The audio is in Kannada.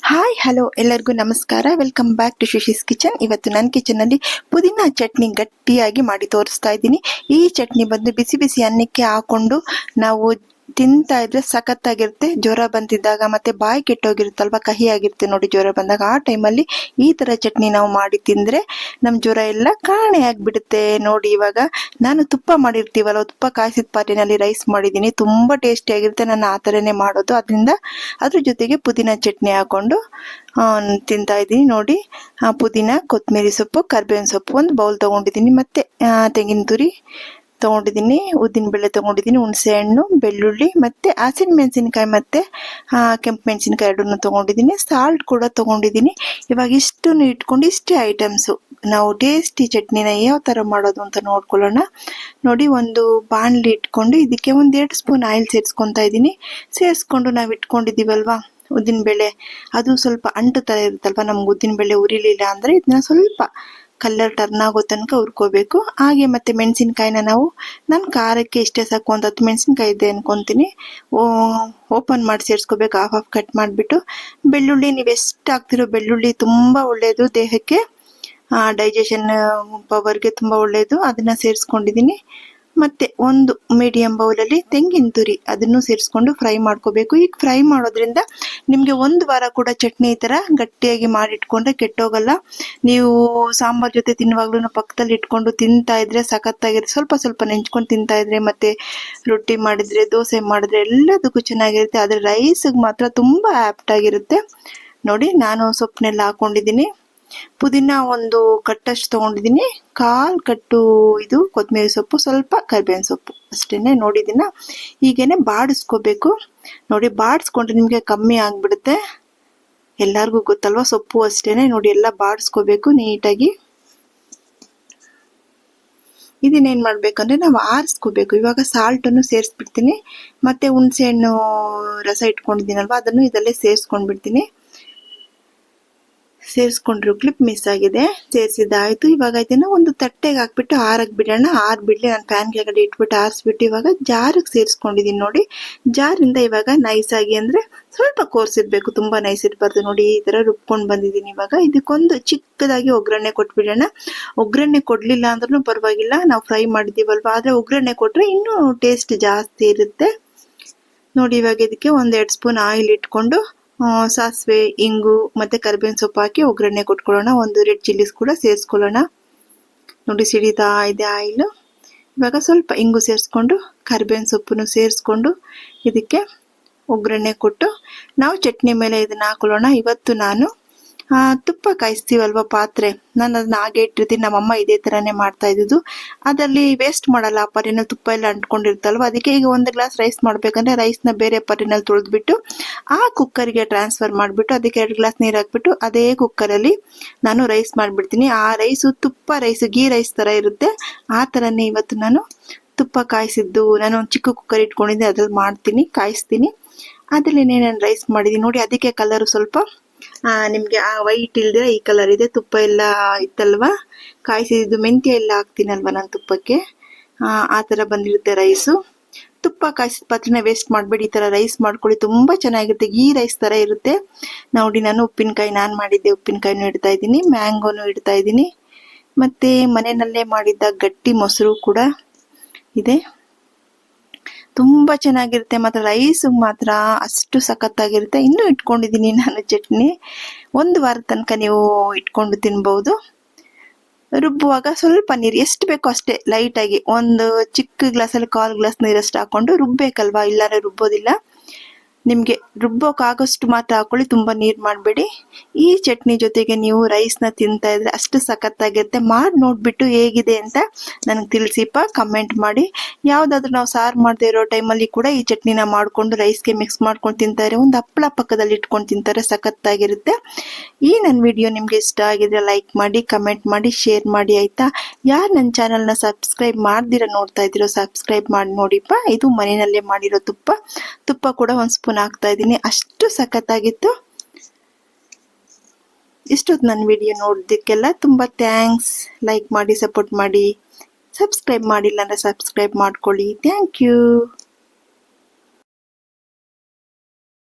ಹಾಯ್ ಹಲೋ ಎಲ್ಲರಿಗೂ ನಮಸ್ಕಾರ. Welcome back to Shashi's kitchen. ಇವತ್ತು ನನ್ನ ಕಿಚನಲ್ಲಿ ಪುದೀನ ಚಟ್ನಿ ಗಟ್ಟಿಯಾಗಿ ಮಾಡಿ ತೋರಿಸ್ತಾ ಇದ್ದೀನಿ. ಈ ಚಟ್ನಿ ಬಂದು ಬಿಸಿ ಬಿಸಿ ಅನ್ನಕ್ಕೆ ಹಾಕೊಂಡು ನಾವು ತಿಂತಾ ಇದ್ರೆ ಸಖತ್ತಾಗಿರುತ್ತೆ. ಜ್ವರ ಬಂದಿದ್ದಾಗ ಮತ್ತೆ ಬಾಯಿ ಕೆಟ್ಟೋಗಿರುತ್ತಲ್ವ, ಕಹಿ ಆಗಿರುತ್ತೆ ನೋಡಿ ಜ್ವರ ಬಂದಾಗ. ಆ ಟೈಮಲ್ಲಿ ಈ ತರ ಚಟ್ನಿ ನಾವು ಮಾಡಿ ತಿಂದ್ರೆ ನಮ್ ಜ್ವರ ಎಲ್ಲ ಕಾಣೆ ಆಗ್ಬಿಡುತ್ತೆ. ನೋಡಿ ಇವಾಗ ನಾನು ತುಪ್ಪ ಮಾಡಿರ್ತೀವಲ್ಲ, ತುಪ್ಪ ಕಾಯಿಸಿದ ಪಾತ್ರೆನಲ್ಲಿ ರೈಸ್ ಮಾಡಿದ್ದೀನಿ. ತುಂಬಾ ಟೇಸ್ಟಿ ಆಗಿರುತ್ತೆ. ನಾನು ಆ ಥರನೇ ಮಾಡೋದು. ಅದರಿಂದ ಅದ್ರ ಜೊತೆಗೆ ಪುದೀನ ಚಟ್ನಿ ಹಾಕೊಂಡು ತಿಂತಾ ಇದ್ದೀನಿ. ನೋಡಿ ಪುದೀನ, ಕೊತ್ತಂಬರಿ ಸೊಪ್ಪು, ಕರ್ಬೇವಿನ ಸೊಪ್ಪು ಒಂದು ಬೌಲ್ ತಗೊಂಡಿದ್ದೀನಿ. ಮತ್ತೆ ತೆಂಗಿನ ತುರಿ ತಗೊಂಡಿದ್ದೀನಿ, ಉದ್ದಿನ ಬೇಳೆ ತಗೊಂಡಿದ್ದೀನಿ, ಹುಣಸೆ ಹಣ್ಣು, ಬೆಳ್ಳುಳ್ಳಿ, ಮತ್ತೆ ಹಸಿರು ಮೆಣಸಿನಕಾಯಿ ಮತ್ತೆ ಕೆಂಪು ಮೆಣಸಿನಕಾಯಿ ಎರಡನ್ನು ತಗೊಂಡಿದ್ದೀನಿ. ಸಾಲ್ಟ್ ಕೂಡ ತಗೊಂಡಿದ್ದೀನಿ. ಇವಾಗ ಇಷ್ಟನ್ನು ಇಟ್ಕೊಂಡು ಇಷ್ಟೇ ಐಟಮ್ಸು ನಾವು ಟೇಸ್ಟಿ ಚಟ್ನಿನ ಯಾವ ತರ ಮಾಡೋದು ಅಂತ ನೋಡ್ಕೊಳ್ಳೋಣ. ನೋಡಿ, ಒಂದು ಬಾಣಲಿ ಇಟ್ಕೊಂಡು ಇದಕ್ಕೆ 1-2 ಸ್ಪೂನ್ ಆಯಿಲ್ ಸೇರಿಸ್ಕೊತಾ ಇದ್ದೀನಿ. ಸೇರಿಸ್ಕೊಂಡು ನಾವು ಇಟ್ಕೊಂಡಿದ್ದೀವಲ್ವಾ ಉದ್ದಿನ ಬೇಳೆ, ಅದು ಸ್ವಲ್ಪ ಅಂಟು ತರ ಇರುತ್ತಲ್ವ, ನಮ್ಗೆ ಉದ್ದಿನ ಬೇಳೆ ಉರಿಲಿಲ್ಲ ಅಂದ್ರೆ ಇದನ್ನ ಸ್ವಲ್ಪ ಕಲರ್ ಟರ್ನ್ ಆಗೋ ತನಕ ಹುರ್ಕೋಬೇಕು. ಹಾಗೆ ಮತ್ತೆ ಮೆಣಸಿನ್ಕಾಯಿನ ನಾನು ಖಾರಕ್ಕೆ ಇಷ್ಟೇ ಸಾಕು, 10 ಮೆಣಸಿನ್ಕಾಯಿ ಇದೆ ಅನ್ಕೊಂತೀನಿ. ಓಪನ್ ಮಾಡಿ ಸೇರಿಸ್ಕೋಬೇಕು, ಹಾಫ್ ಕಟ್ ಮಾಡಿಬಿಟ್ಟು. ಬೆಳ್ಳುಳ್ಳಿ ನೀವು ಎಷ್ಟು ಹಾಕ್ತಿರೋ, ಬೆಳ್ಳುಳ್ಳಿ ತುಂಬಾ ಒಳ್ಳೆಯದು ದೇಹಕ್ಕೆ, ಡೈಜೆಷನ್ ಪವರ್ಗೆ ತುಂಬಾ ಒಳ್ಳೆಯದು. ಅದನ್ನ ಸೇರಿಸ್ಕೊಂಡಿದ್ದೀನಿ. ಮತ್ತೆ ಒಂದು ಮೀಡಿಯಂ ಬೌಲಲ್ಲಿ ತೆಂಗಿನ ತುರಿ, ಅದನ್ನು ಸೇರಿಸ್ಕೊಂಡು ಫ್ರೈ ಮಾಡ್ಕೋಬೇಕು. ಈಗ ಫ್ರೈ ಮಾಡೋದ್ರಿಂದ ನಿಮ್ಗೆ 1 ವಾರ ಕೂಡ ಚಟ್ನಿ ಈ ತರ ಗಟ್ಟಿಯಾಗಿ ಮಾಡಿಟ್ಕೊಂಡ್ರೆ ಕೆಟ್ಟೋಗಲ್ಲ. ನೀವು ಸಾಂಬಾರ್ ಜೊತೆ ತಿನ್ನುವಾಗ್ಲೂ ಪಕ್ಕದಲ್ಲಿ ಇಟ್ಕೊಂಡು ತಿಂತಾ ಇದ್ರೆ ಸಖತ್ತಾಗಿರುತ್ತೆ. ಸ್ವಲ್ಪ ಸ್ವಲ್ಪ ನೆಂಚ್ಕೊಂಡು ತಿಂತಾ ಇದ್ರೆ, ಮತ್ತೆ ರೊಟ್ಟಿ ಮಾಡಿದ್ರೆ, ದೋಸೆ ಮಾಡಿದ್ರೆ ಎಲ್ಲದಕ್ಕೂ ಚೆನ್ನಾಗಿರುತ್ತೆ. ಆದ್ರೆ ರೈಸ್ಗೆ ಮಾತ್ರ ತುಂಬಾ ಆಪ್ಟ್ ಆಗಿರುತ್ತೆ. ನೋಡಿ, ನಾನು ಸೊಪ್ಪನ್ನೆಲ್ಲ ಹಾಕೊಂಡಿದ್ದೀನಿ. ಪುದೀನ ಒಂದು ಕಟ್ಟಷ್ಟು ತಗೊಂಡಿದ್ದೀನಿ, 1/4 ಕಟ್ಟು ಇದು ಕೊತ್ತಂಬರಿ ಸೊಪ್ಪು, ಸ್ವಲ್ಪ ಕರಿಬೇವಿನ ಸೊಪ್ಪು ಅಷ್ಟೇನೆ. ನೋಡಿ, ಇದನ್ನ ಹೀಗೇನೆ ಬಾಡಿಸ್ಕೋಬೇಕು. ನೋಡಿ, ಬಾಡಿಸ್ಕೊಂಡ್ರೆ ನಿಮ್ಗೆ ಕಮ್ಮಿ ಆಗ್ಬಿಡುತ್ತೆ. ಎಲ್ಲಾರ್ಗು ಗೊತ್ತಲ್ವಾ, ಸೊಪ್ಪು ಅಷ್ಟೇನೆ. ನೋಡಿ, ಎಲ್ಲ ಬಾಡಿಸ್ಕೋಬೇಕು ನೀಟಾಗಿ. ಇದನ್ನೇನ್ ಮಾಡ್ಬೇಕಂದ್ರೆ ನಾವು ಆರಿಸ್ಕೋಬೇಕು. ಇವಾಗ ಸಾಲ್ಟ್ ಅನ್ನು ಸೇರಿಸ್ಬಿಡ್ತೀನಿ. ಮತ್ತೆ ಹುಣಸೆ ಹಣ್ಣು ರಸ ಇಟ್ಕೊಂಡಿದ್ದೀನಲ್ವಾ, ಅದನ್ನು ಇದಲ್ಲೇ ಸೇರಿಸ್ಕೊಂಡ್ಬಿಡ್ತೀನಿ. ಸೇರಿಸ್ಕೊಂಡ್ರು ಕ್ಲಿಪ್ ಮಿಸ್ ಆಗಿದೆ, ಸೇರಿಸಿದಾಯ್ತು. ಇವಾಗ ಇದನ್ನ ಒಂದು ತಟ್ಟೆಗೆ ಹಾಕ್ಬಿಟ್ಟು ಆರಕ್ಕೆ ಬಿಡೋಣ. ಬಿಡ್ಲಿ, ನಾನು ಫ್ಯಾನ್ ಕೆಳಗಡೆ ಇಟ್ಬಿಟ್ಟು ಆರಿಸ್ಬಿಟ್ಟು ಇವಾಗ ಜಾರಿಗೆ ಸೇರಿಸ್ಕೊಂಡಿದ್ದೀನಿ. ನೋಡಿ, ಜಾರಿಂದ ಇವಾಗ ನೈಸ್ ಆಗಿ ಅಂದ್ರೆ ಸ್ವಲ್ಪ ಕೋರ್ಸಿರ್ಬೇಕು, ತುಂಬಾ ನೈಸ್ ಇರಬಾರ್ದು. ನೋಡಿ, ಈ ತರ ರುಬ್ಕೊಂಡು ಬಂದಿದ್ದೀನಿ. ಇವಾಗ ಇದಕ್ಕೊಂದು ಚಿಕ್ಕದಾಗಿ ಒಗ್ಗರಣೆ ಕೊಟ್ಬಿಡೋಣ. ಒಗ್ಗರಣೆ ಕೊಡ್ಲಿಲ್ಲ ಅಂದ್ರೂ ಪರವಾಗಿಲ್ಲ, ನಾವು ಫ್ರೈ ಮಾಡಿದೀವಲ್ವಾ, ಆದ್ರೆ ಒಗ್ಗರಣೆ ಕೊಟ್ರೆ ಇನ್ನೂ ಟೇಸ್ಟ್ ಜಾಸ್ತಿ ಇರುತ್ತೆ. ನೋಡಿ, ಇವಾಗ ಇದಕ್ಕೆ 1-2 ಸ್ಪೂನ್ ಆಯಿಲ್ ಇಟ್ಕೊಂಡು ಸಾಸಿವೆ, ಇಂಗು ಮತ್ತೆ ಕರಿಬೇವಿನ ಸೊಪ್ಪು ಹಾಕಿ ಒಗ್ಗರಣೆ ಕೊಟ್ಕೊಳ್ಳೋಣ. 1 ರೆಡ್ ಚಿಲ್ಲೀಸ್ ಕೂಡ ಸೇರಿಸ್ಕೊಳ್ಳೋಣ. ನೋಡಿ, ಸಿಡಿತಾ ಇದೆ ಆಯಿಲ್. ಇವಾಗ ಸ್ವಲ್ಪ ಇಂಗು ಸೇರಿಸ್ಕೊಂಡು ಕರಿಬೇವಿನ ಸೊಪ್ಪನ್ನು ಸೇರಿಸ್ಕೊಂಡು ಇದಕ್ಕೆ ಒಗ್ಗರಣೆ ಕೊಟ್ಟು ನಾವು ಚಟ್ನಿ ಮೇಲೆ ಇದನ್ನ ಹಾಕೊಳ್ಳೋಣ. ಇವತ್ತು ನಾನು ತುಪ್ಪ ಕಾಯಿಸ್ತೀವಲ್ವ ಪಾತ್ರೆ, ನಾನು ಅದನ್ನ ಹಾಗೆ ಇಟ್ಟಿರ್ತೀನಿ. ನಮ್ಮಮ್ಮ ಇದೇ ತರಾನೇ ಮಾಡ್ತಾ ಇದ್ದು. ಅದರಲ್ಲಿ ವೇಸ್ಟ್ ಮಾಡಲ್ಲ, ಆ ಪಾತ್ರೆನಲ್ಲಿ ತುಪ್ಪ ಎಲ್ಲ ಅಂಟ್ಕೊಂಡಿರ್ತಲ್ವ. ಅದಕ್ಕೆ ಈಗ 1 ಗ್ಲಾಸ್ ರೈಸ್ ಮಾಡ್ಬೇಕಂದ್ರೆ ರೈಸ್ನ ಬೇರೆ ಪಾತ್ರೆನಲ್ಲಿ ತೊಳೆದ್ಬಿಟ್ಟು ಆ ಕುಕ್ಕರ್ಗೆ ಟ್ರಾನ್ಸ್ಫರ್ ಮಾಡಿಬಿಟ್ಟು ಅದಕ್ಕೆ 2 ಗ್ಲಾಸ್ ನೀರು ಹಾಕ್ಬಿಟ್ಟು ಅದೇ ಕುಕ್ಕರಲ್ಲಿ ನಾನು ರೈಸ್ ಮಾಡಿಬಿಡ್ತೀನಿ. ಆ ರೈಸು ತುಪ್ಪ ರೈಸ್, ಗೀ ರೈಸ್ ತರ ಇರುತ್ತೆ. ಆ ತರನೇ ಇವತ್ತು ನಾನು ತುಪ್ಪ ಕಾಯಿಸಿದ್ದು, ನಾನು ಒಂದು ಚಿಕ್ಕ ಕುಕ್ಕರ್ ಇಟ್ಕೊಂಡಿದ್ದೆ, ಅದ್ರಲ್ಲಿ ಕಾಯಿಸ್ತೀನಿ. ಅದರಲ್ಲೇನೆ ನಾನು ರೈಸ್ ಮಾಡಿದ್ದೀನಿ. ನೋಡಿ, ಅದಕ್ಕೆ ಕಲರ್ ಸ್ವಲ್ಪ ನಿಮ್ಗೆ ವೈಟ್ ಇಲ್ದಿರ ಈ ಕಲರ್ ಇದೆ. ತುಪ್ಪ ಎಲ್ಲ ಇತ್ತಲ್ವಾ, ಕಾಯಿಸಿದ್ದು ಮೆಂತ್ಯ ಎಲ್ಲ ಹಾಕ್ತೀನಲ್ವಾ ನಾನು ತುಪ್ಪಕ್ಕೆ, ಆ ತರ ಬಂದಿರುತ್ತೆ ರೈಸು. ತುಪ್ಪ ಕಾಯಿಸಿದ ಪಾತ್ರೆನ ವೇಸ್ಟ್ ಮಾಡಬೇಡಿ, ಈ ತರ ರೈಸ್ ಮಾಡ್ಕೊಳ್ಳಿ, ತುಂಬಾ ಚೆನ್ನಾಗಿರುತ್ತೆ. ಈ ರೈಸ್ ತರ ಇರುತ್ತೆ. ನೋಡಿ, ನಾನು ಉಪ್ಪಿನಕಾಯಿ ಮಾಡಿದ್ದೆ, ಉಪ್ಪಿನಕಾಯಿನೂ ಇಡ್ತಾ ಇದ್ದೀನಿ, ಮ್ಯಾಂಗೋನು ಇಡ್ತಾ ಇದ್ದೀನಿ, ಮತ್ತೆ ಮನೆಯಲ್ಲೇ ಮಾಡಿದ್ದ ಗಟ್ಟಿ ಮೊಸರು ಕೂಡ ಇದೆ. ತುಂಬಾ ಚೆನ್ನಾಗಿರುತ್ತೆ. ಮಾತ್ರ ರೈಸ್ ಮಾತ್ರ ಅಷ್ಟು ಸಖತ್ತಾಗಿರುತ್ತೆ. ಇನ್ನೂ ಇಟ್ಕೊಂಡಿದ್ದೀನಿ ನಾನು ಚಟ್ನಿ, 1 ವಾರ ತನಕ ನೀವು ಇಟ್ಕೊಂಡು ತಿನ್ಬಹುದು. ರುಬ್ಬುವಾಗ ಸ್ವಲ್ಪ ನೀರು ಎಷ್ಟು ಬೇಕೋ ಅಷ್ಟೇ, ಲೈಟ್ ಆಗಿ ಒಂದು ಚಿಕ್ಕ ಗ್ಲಾಸಲ್ಲಿ 1/4 ಗ್ಲಾಸ್ ನೀರಷ್ಟು ಹಾಕೊಂಡು ರುಬ್ಬೇಕಲ್ವಾ, ಇಲ್ಲಾಂದ್ರೆ ರುಬ್ಬೋದಿಲ್ಲ. ನಿಮ್ಗೆ ರುಬ್ಬೋಕಾಗಷ್ಟು ಮಾತ್ರ ಹಾಕೊಳ್ಳಿ, ತುಂಬಾ ನೀರು ಮಾಡಬೇಡಿ. ಈ ಚಟ್ನಿ ಜೊತೆಗೆ ನೀವು ರೈಸ್ನ ತಿಂತಾ ಇದ್ರೆ ಅಷ್ಟು ಸಖತ್ತಾಗಿರುತ್ತೆ. ಮಾಡಿ ನೋಡ್ಬಿಟ್ಟು ಹೇಗಿದೆ ಅಂತ ನನಗೆ ತಿಳಿಸಿಪ್ಪ, ಕಮೆಂಟ್ ಮಾಡಿ. ಯಾವ್ದಾದ್ರು ನಾವು ಸಾರು ಮಾಡದೇ ಇರೋ ಟೈಮಲ್ಲಿ ಕೂಡ ಈ ಚಟ್ನಿನ ಮಾಡ್ಕೊಂಡು ರೈಸ್ಗೆ ಮಿಕ್ಸ್ ಮಾಡ್ಕೊಂಡು ತಿಂತಾರೆ, ಒಂದು ಹಪ್ಪಳ ಪಕ್ಕದಲ್ಲಿ ಇಟ್ಕೊಂಡು ತಿಂತಾರೆ, ಸಖತ್ತಾಗಿರುತ್ತೆ. ಈ ನನ್ನ ವಿಡಿಯೋ ನಿಮ್ಗೆ ಇಷ್ಟ ಆಗಿದ್ರೆ ಲೈಕ್ ಮಾಡಿ, ಕಮೆಂಟ್ ಮಾಡಿ, ಶೇರ್ ಮಾಡಿ ಆಯ್ತಾ. ಯಾರು ನನ್ನ ಚಾನಲ್ನ ಸಬ್ಸ್ಕ್ರೈಬ್ ಮಾಡ್ದಿರ ನೋಡ್ತಾ ಇದ್ದೀರೋ ಸಬ್ಸ್ಕ್ರೈಬ್ ಮಾಡಿ ನೋಡಿಪ್ಪ. ಇದು ಮನೆಯಲ್ಲೇ ಮಾಡಿರೋ ತುಪ್ಪ ಕೂಡ 1 ಸ್ಪೂನ್ ಹಾಕ್ತಾ ಇದ್ದೀನಿ. ಅಷ್ಟು ಸಖತ್ತಾಗಿತ್ತು. ಇಷ್ಟೊತ್ತು ನನ್ನ ವಿಡಿಯೋ ನೋಡಿದ್ದಕ್ಕೆಲ್ಲ ತುಂಬಾ ಥ್ಯಾಂಕ್ಸ್. ಲೈಕ್ ಮಾಡಿ, ಸಪೋರ್ಟ್ ಮಾಡಿ, ಸಬ್ಸ್ಕ್ರೈಬ್ ಮಾಡಿಲ್ಲ ಅಂದ್ರೆ ಸಬ್ಸ್ಕ್ರೈಬ್ ಮಾಡ್ಕೊಳ್ಳಿ. Thank you.